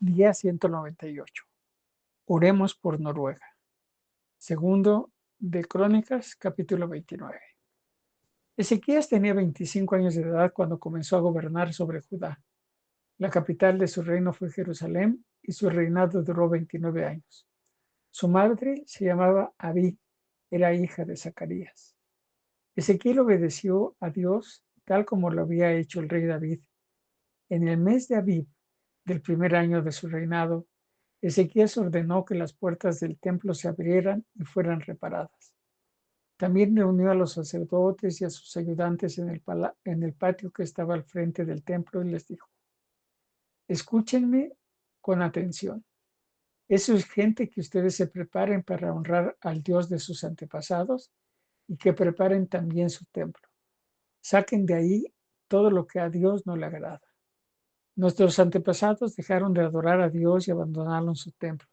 Día 198. Oremos por Noruega. Segundo de Crónicas, capítulo 29. Ezequías tenía 25 años de edad cuando comenzó a gobernar sobre Judá. La capital de su reino fue Jerusalén y su reinado duró 29 años. Su madre se llamaba Abí, era hija de Zacarías. Ezequiel obedeció a Dios tal como lo había hecho el rey David. En el mes de Abib del primer año de su reinado, Ezequías ordenó que las puertas del templo se abrieran y fueran reparadas. También reunió a los sacerdotes y a sus ayudantes en el patio que estaba al frente del templo y les dijo: escúchenme con atención. Es urgente que ustedes se preparen para honrar al Dios de sus antepasados y que preparen también su templo. Saquen de ahí todo lo que a Dios no le agrada. Nuestros antepasados dejaron de adorar a Dios y abandonaron su templo.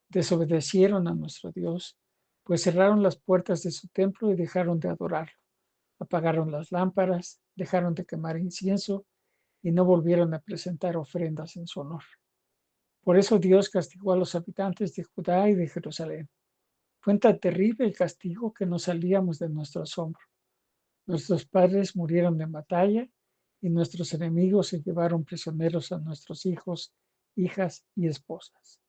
Desobedecieron a nuestro Dios, pues cerraron las puertas de su templo y dejaron de adorarlo. Apagaron las lámparas, dejaron de quemar incienso y no volvieron a presentar ofrendas en su honor. Por eso Dios castigó a los habitantes de Judá y de Jerusalén. Fue tan terrible el castigo que no salíamos de nuestro asombro. Nuestros padres murieron en batalla y nuestros enemigos se llevaron prisioneros a nuestros hijos, hijas y esposas.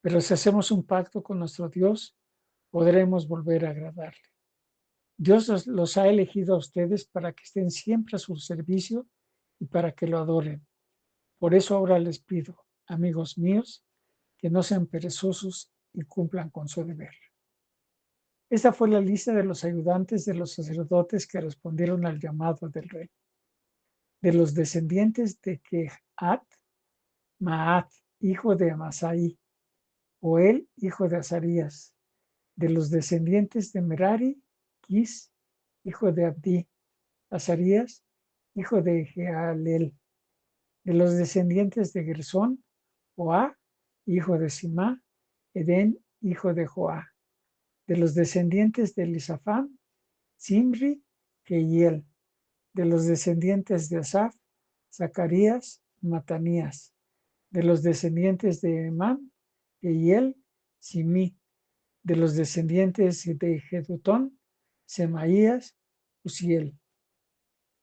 Pero si hacemos un pacto con nuestro Dios, podremos volver a agradarle. Dios los ha elegido a ustedes para que estén siempre a su servicio y para que lo adoren. Por eso ahora les pido, amigos míos, que no sean perezosos y cumplan con su deber. Esta fue la lista de los ayudantes de los sacerdotes que respondieron al llamado del rey. De los descendientes de Kehat, Maat, hijo de Amasai, Joel, hijo de Azarías. De los descendientes de Merari, Quis, hijo de Abdi, Azarías, hijo de Jehalel. De los descendientes de Gersón, Joá, hijo de Simá, Edén, hijo de Joá. De los descendientes de Elisafán, Simri, Kehiel. De los descendientes de Asaf, Zacarías, Matanías. De los descendientes de Emán, Kehiel, Simí. De los descendientes de Jedutón, Semaías, Uziel.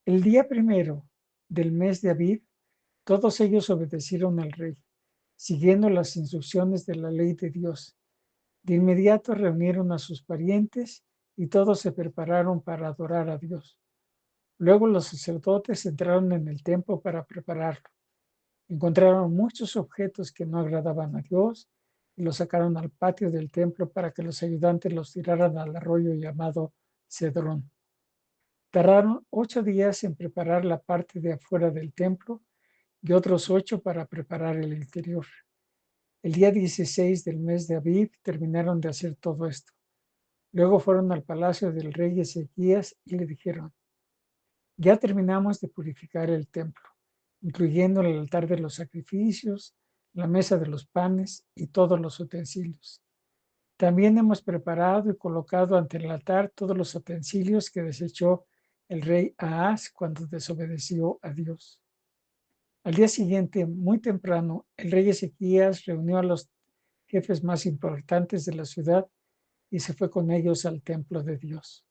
El día primero del mes de Abib, todos ellos obedecieron al rey, siguiendo las instrucciones de la ley de Dios. De inmediato reunieron a sus parientes y todos se prepararon para adorar a Dios. Luego los sacerdotes entraron en el templo para prepararlo. Encontraron muchos objetos que no agradaban a Dios y los sacaron al patio del templo para que los ayudantes los tiraran al arroyo llamado Cedrón. Tardaron 8 días en preparar la parte de afuera del templo y otros 8 para preparar el interior. El día 16 del mes de Abib terminaron de hacer todo esto. Luego fueron al palacio del rey Ezequías y le dijeron: ya terminamos de purificar el templo, incluyendo el altar de los sacrificios, la mesa de los panes y todos los utensilios. También hemos preparado y colocado ante el altar todos los utensilios que desechó el rey Ahaz cuando desobedeció a Dios. Al día siguiente, muy temprano, el rey Ezequías reunió a los jefes más importantes de la ciudad y se fue con ellos al templo de Dios.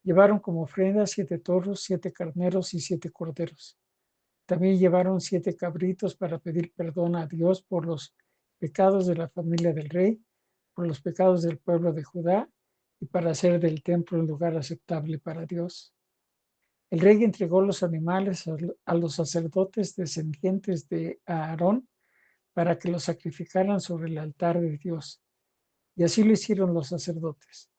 Llevaron como ofrenda 7 toros, 7 carneros y 7 corderos. También llevaron 7 cabritos para pedir perdón a Dios por los pecados de la familia del rey, por los pecados del pueblo de Judá y para hacer del templo un lugar aceptable para Dios. El rey entregó los animales a los sacerdotes descendientes de Aarón para que los sacrificaran sobre el altar de Dios. Y así lo hicieron los sacerdotes.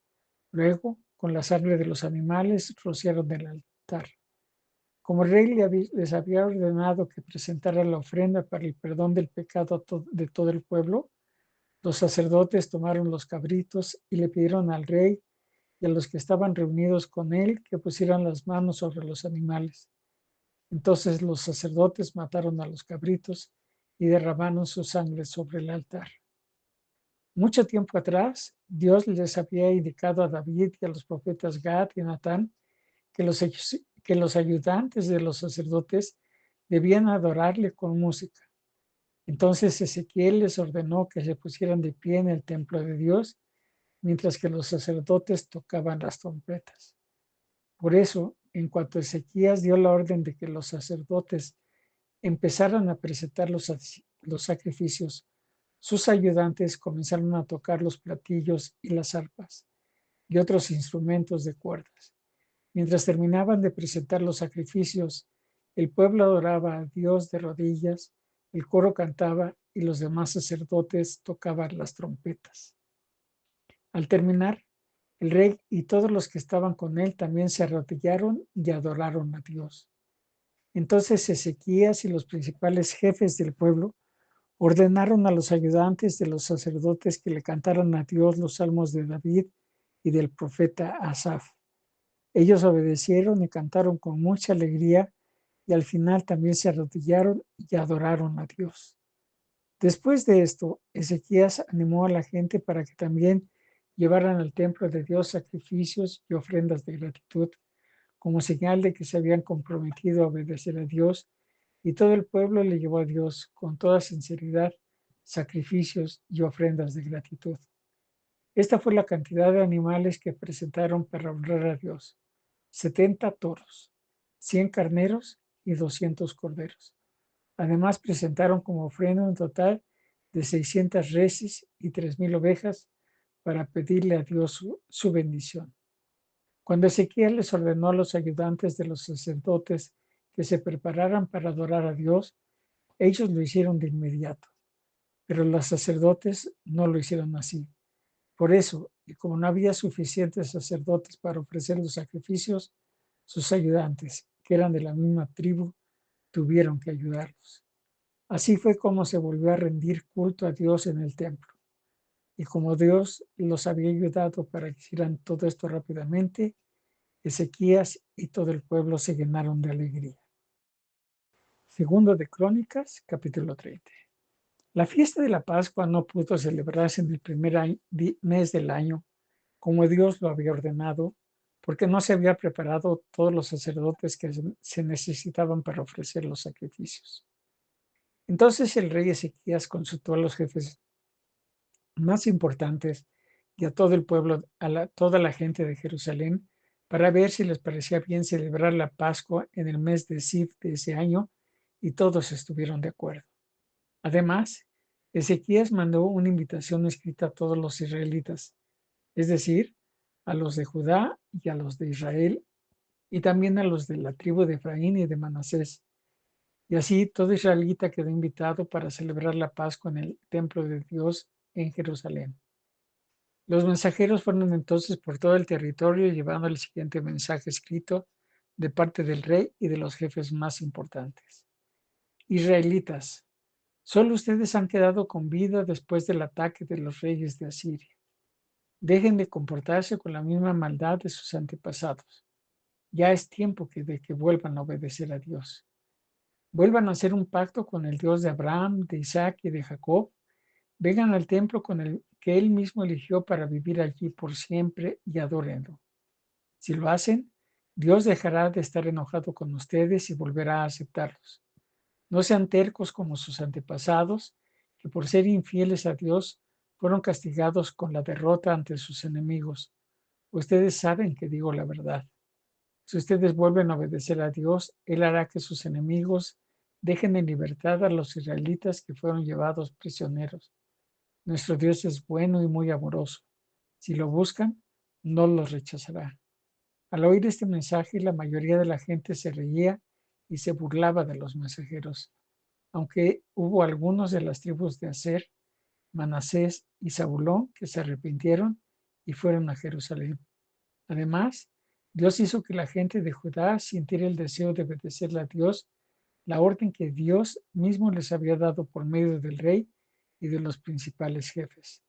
Luego, con la sangre de los animales, rociaron el altar. Como el rey les había ordenado que presentaran la ofrenda para el perdón del pecado de todo el pueblo, los sacerdotes tomaron los cabritos y le pidieron al rey y a los que estaban reunidos con él que pusieran las manos sobre los animales. Entonces los sacerdotes mataron a los cabritos y derramaron su sangre sobre el altar. Mucho tiempo atrás, Dios les había indicado a David y a los profetas Gad y Natán que los ayudantes de los sacerdotes debían adorarle con música. Entonces Ezequiel les ordenó que se pusieran de pie en el templo de Dios, mientras que los sacerdotes tocaban las trompetas. Por eso, en cuanto Ezequías dio la orden de que los sacerdotes empezaran a presentar los sacrificios, sus ayudantes comenzaron a tocar los platillos y las arpas y otros instrumentos de cuerdas. Mientras terminaban de presentar los sacrificios, el pueblo adoraba a Dios de rodillas, el coro cantaba y los demás sacerdotes tocaban las trompetas. Al terminar, el rey y todos los que estaban con él también se arrodillaron y adoraron a Dios. Entonces Ezequías y los principales jefes del pueblo ordenaron a los ayudantes de los sacerdotes que le cantaran a Dios los salmos de David y del profeta Asaf. Ellos obedecieron y cantaron con mucha alegría y al final también se arrodillaron y adoraron a Dios. Después de esto, Ezequías animó a la gente para que también llevaran al templo de Dios sacrificios y ofrendas de gratitud, como señal de que se habían comprometido a obedecer a Dios, y todo el pueblo le llevó a Dios con toda sinceridad sacrificios y ofrendas de gratitud. Esta fue la cantidad de animales que presentaron para honrar a Dios: 70 toros, 100 carneros y 200 corderos. Además, presentaron como ofrenda un total de 600 reses y 3,000 ovejas para pedirle a Dios su bendición. Cuando Ezequiel les ordenó a los ayudantes de los sacerdotes que se prepararan para adorar a Dios, ellos lo hicieron de inmediato, pero los sacerdotes no lo hicieron así. Por eso, y como no había suficientes sacerdotes para ofrecer los sacrificios, sus ayudantes, que eran de la misma tribu, tuvieron que ayudarlos. Así fue como se volvió a rendir culto a Dios en el templo. Y como Dios los había ayudado para que hicieran todo esto rápidamente, Ezequías y todo el pueblo se llenaron de alegría. Segundo de Crónicas, capítulo 30. La fiesta de la Pascua no pudo celebrarse en el primer mes del año, como Dios lo había ordenado, porque no se había preparado todos los sacerdotes que se necesitaban para ofrecer los sacrificios. Entonces el rey Ezequías consultó a los jefes más importantes y a todo el pueblo, toda la gente de Jerusalén, para ver si les parecía bien celebrar la Pascua en el mes de Siv de ese año, y todos estuvieron de acuerdo. Además, Ezequías mandó una invitación escrita a todos los israelitas, es decir, a los de Judá y a los de Israel, y también a los de la tribu de Efraín y de Manasés. Y así todo israelita quedó invitado para celebrar la Pascua en el templo de Dios en Jerusalén. Los mensajeros fueron entonces por todo el territorio llevando el siguiente mensaje escrito de parte del rey y de los jefes más importantes. Israelitas, solo ustedes han quedado con vida después del ataque de los reyes de Asiria. Dejen de comportarse con la misma maldad de sus antepasados. Ya es tiempo de que vuelvan a obedecer a Dios. Vuelvan a hacer un pacto con el Dios de Abraham, de Isaac y de Jacob. Vengan al templo con el que él mismo eligió para vivir allí por siempre y adórenlo. Si lo hacen, Dios dejará de estar enojado con ustedes y volverá a aceptarlos. No sean tercos como sus antepasados, que por ser infieles a Dios fueron castigados con la derrota ante sus enemigos. Ustedes saben que digo la verdad. Si ustedes vuelven a obedecer a Dios, Él hará que sus enemigos dejen en libertad a los israelitas que fueron llevados prisioneros. Nuestro Dios es bueno y muy amoroso. Si lo buscan, no los rechazará. Al oír este mensaje, la mayoría de la gente se reía y se burlaba de los mensajeros, aunque hubo algunos de las tribus de Aser, Manasés y Zabulón que se arrepintieron y fueron a Jerusalén. Además, Dios hizo que la gente de Judá sintiera el deseo de obedecerle a Dios, la orden que Dios mismo les había dado por medio del rey y de los principales jefes.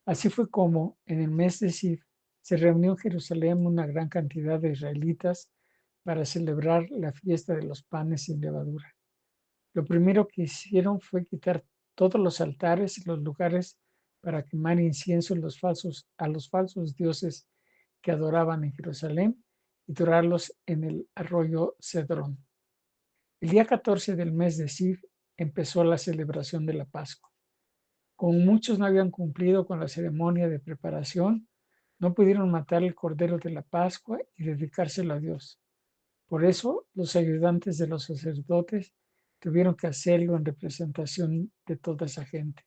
Así fue como, en el mes de Siv, se reunió en Jerusalén una gran cantidad de israelitas para celebrar la fiesta de los panes sin levadura. Lo primero que hicieron fue quitar todos los altares y los lugares para quemar incienso a los falsos dioses que adoraban en Jerusalén y tirarlos en el arroyo Cedrón. El día 14 del mes de Siv, empezó la celebración de la Pascua. Como muchos no habían cumplido con la ceremonia de preparación, no pudieron matar el cordero de la Pascua y dedicárselo a Dios. Por eso, los ayudantes de los sacerdotes tuvieron que hacerlo en representación de toda esa gente.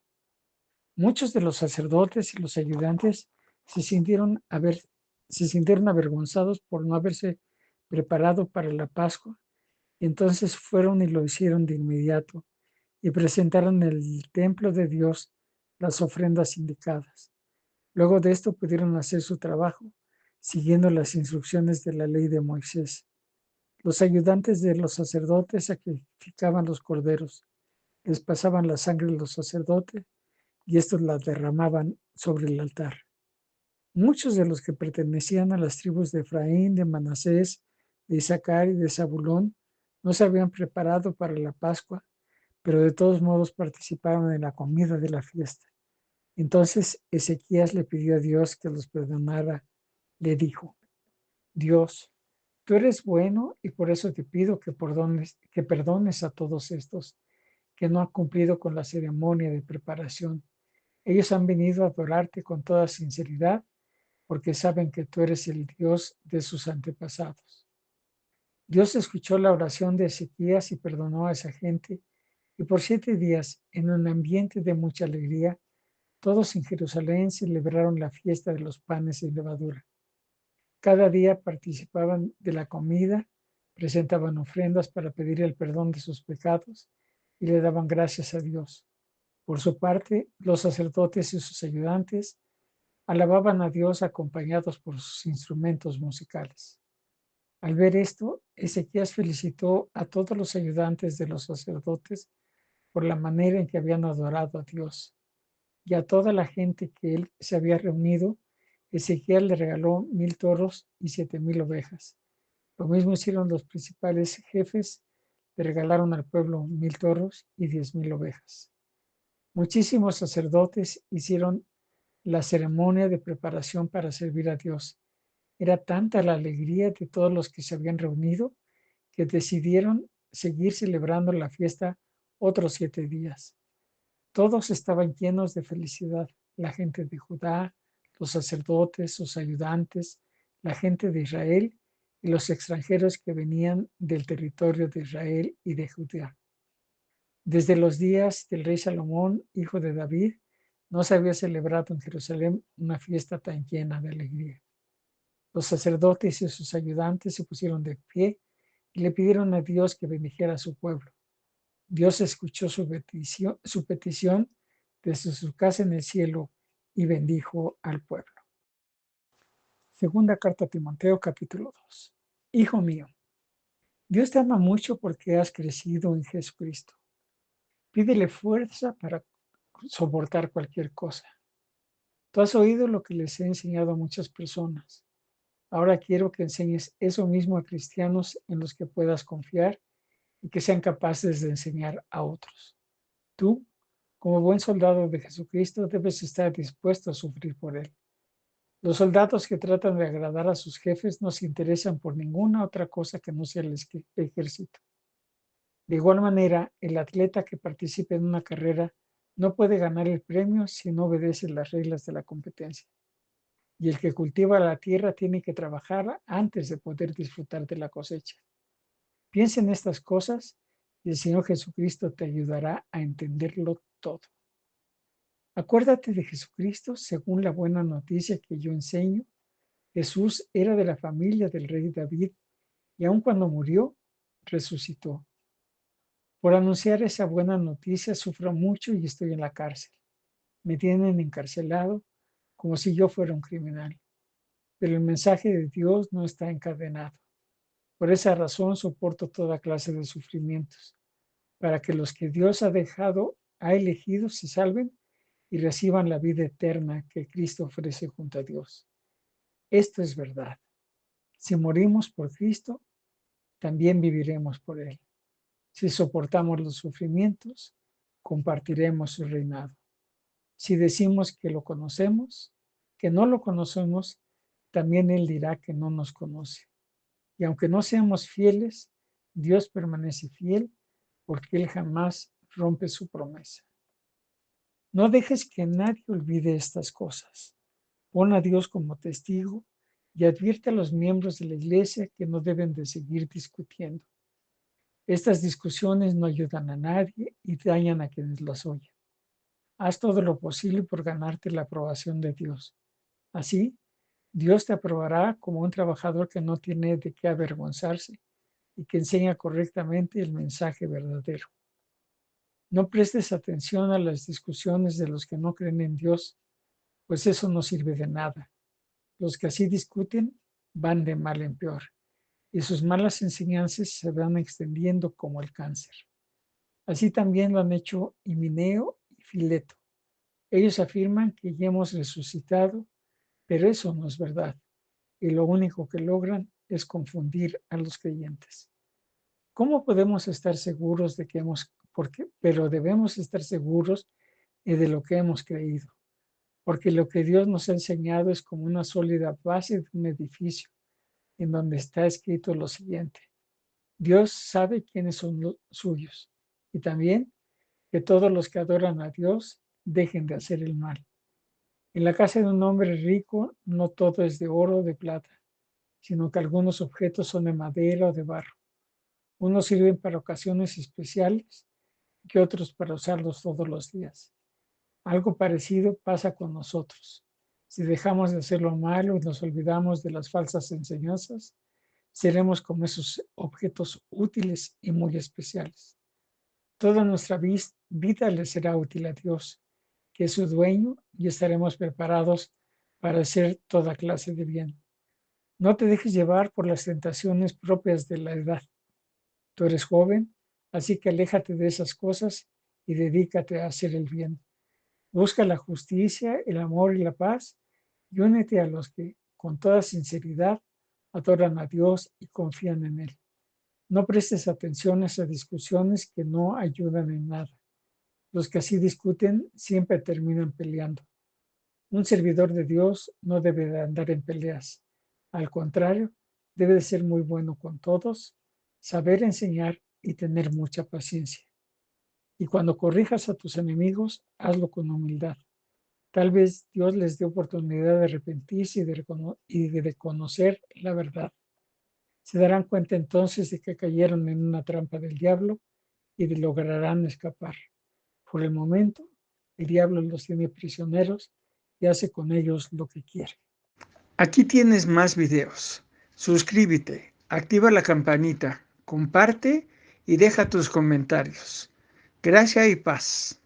Muchos de los sacerdotes y los ayudantes se sintieron, se sintieron avergonzados por no haberse preparado para la Pascua. Entonces fueron y lo hicieron de inmediato y presentaron en el templo de Dios las ofrendas indicadas. Luego de esto pudieron hacer su trabajo, siguiendo las instrucciones de la ley de Moisés. Los ayudantes de los sacerdotes sacrificaban los corderos, les pasaban la sangre de los sacerdotes y estos la derramaban sobre el altar. Muchos de los que pertenecían a las tribus de Efraín, de Manasés, de Isaacar y de Zabulón no se habían preparado para la Pascua, pero de todos modos participaron en la comida de la fiesta. Entonces Ezequías le pidió a Dios que los perdonara. Le dijo: Dios, tú eres bueno y por eso te pido que perdones a todos estos que no han cumplido con la ceremonia de preparación. Ellos han venido a adorarte con toda sinceridad porque saben que tú eres el Dios de sus antepasados. Dios escuchó la oración de Ezequías y perdonó a esa gente, y por 7 días, en un ambiente de mucha alegría, todos en Jerusalén celebraron la fiesta de los panes sin levadura. Cada día participaban de la comida, presentaban ofrendas para pedir el perdón de sus pecados y le daban gracias a Dios. Por su parte, los sacerdotes y sus ayudantes alababan a Dios acompañados por sus instrumentos musicales. Al ver esto, Ezequías felicitó a todos los ayudantes de los sacerdotes por la manera en que habían adorado a Dios. Y a toda la gente que él se había reunido, Ezequiel le regaló 1000 toros y 7000 ovejas. Lo mismo hicieron los principales jefes, le regalaron al pueblo 1000 toros y 10,000 ovejas. Muchísimos sacerdotes hicieron la ceremonia de preparación para servir a Dios. Era tanta la alegría de todos los que se habían reunido que decidieron seguir celebrando la fiesta otros 7 días. Todos estaban llenos de felicidad, la gente de Judá, los sacerdotes, sus ayudantes, la gente de Israel y los extranjeros que venían del territorio de Israel y de Judá. Desde los días del rey Salomón, hijo de David, no se había celebrado en Jerusalén una fiesta tan llena de alegría. Los sacerdotes y sus ayudantes se pusieron de pie y le pidieron a Dios que bendijera a su pueblo. Dios escuchó su petición desde su casa en el cielo y bendijo al pueblo. Segunda carta a Timoteo, capítulo 2. Hijo mío, Dios te ama mucho porque has crecido en Jesucristo. Pídele fuerza para soportar cualquier cosa. Tú has oído lo que les he enseñado a muchas personas. Ahora quiero que enseñes eso mismo a cristianos en los que puedas confiar y que sean capaces de enseñar a otros. Tú, como buen soldado de Jesucristo, debes estar dispuesto a sufrir por él. Los soldados que tratan de agradar a sus jefes no se interesan por ninguna otra cosa que no sea el ejército. De igual manera, el atleta que participe en una carrera no puede ganar el premio si no obedece las reglas de la competencia. Y el que cultiva la tierra tiene que trabajar antes de poder disfrutar de la cosecha. Piensa en estas cosas y el Señor Jesucristo te ayudará a entenderlo todo. Acuérdate de Jesucristo según la buena noticia que yo enseño. Jesús era de la familia del rey David y aun cuando murió, resucitó. Por anunciar esa buena noticia sufro mucho y estoy en la cárcel. Me tienen encarcelado como si yo fuera un criminal. Pero el mensaje de Dios no está encadenado. Por esa razón soporto toda clase de sufrimientos, para que los que Dios ha elegido se salven y reciban la vida eterna que Cristo ofrece junto a Dios. Esto es verdad. Si morimos por Cristo, también viviremos por Él. Si soportamos los sufrimientos, compartiremos su reinado. Si decimos que lo conocemos, que no lo conocemos, también Él dirá que no nos conoce. Y aunque no seamos fieles, Dios permanece fiel porque Él jamás rompe su promesa. No dejes que nadie olvide estas cosas. Pon a Dios como testigo y advierte a los miembros de la iglesia que no deben de seguir discutiendo. Estas discusiones no ayudan a nadie y dañan a quienes las oyen. Haz todo lo posible por ganarte la aprobación de Dios. Así, Dios te aprobará como un trabajador que no tiene de qué avergonzarse y que enseña correctamente el mensaje verdadero. No prestes atención a las discusiones de los que no creen en Dios, pues eso no sirve de nada. Los que así discuten van de mal en peor y sus malas enseñanzas se van extendiendo como el cáncer. Así también lo han hecho Himeneo y Fileto. Ellos afirman que ya hemos resucitado, pero eso no es verdad, y lo único que logran es confundir a los creyentes. ¿Cómo podemos estar seguros de que pero debemos estar seguros de lo que hemos creído? Porque lo que Dios nos ha enseñado es como una sólida base de un edificio, en donde está escrito lo siguiente: Dios sabe quiénes son los suyos, y también que todos los que adoran a Dios dejen de hacer el mal. En la casa de un hombre rico no todo es de oro o de plata, sino que algunos objetos son de madera o de barro. Unos sirven para ocasiones especiales y otros para usarlos todos los días. Algo parecido pasa con nosotros. Si dejamos de hacer lo malo y nos olvidamos de las falsas enseñanzas, seremos como esos objetos útiles y muy especiales. Toda nuestra vida le será útil a Dios, que es su dueño, y estaremos preparados para hacer toda clase de bien. No te dejes llevar por las tentaciones propias de la edad. Tú eres joven, así que aléjate de esas cosas y dedícate a hacer el bien. Busca la justicia, el amor y la paz y únete a los que con toda sinceridad adoran a Dios y confían en Él. No prestes atención a esas discusiones que no ayudan en nada. Los que así discuten siempre terminan peleando. Un servidor de Dios no debe de andar en peleas. Al contrario, debe de ser muy bueno con todos, saber enseñar y tener mucha paciencia. Y cuando corrijas a tus enemigos, hazlo con humildad. Tal vez Dios les dé oportunidad de arrepentirse y de conocer la verdad. Se darán cuenta entonces de que cayeron en una trampa del diablo y lograrán escapar. Por el momento, el diablo los tiene prisioneros y hace con ellos lo que quiere. Aquí tienes más videos. Suscríbete, activa la campanita, comparte y deja tus comentarios. Gracia y paz.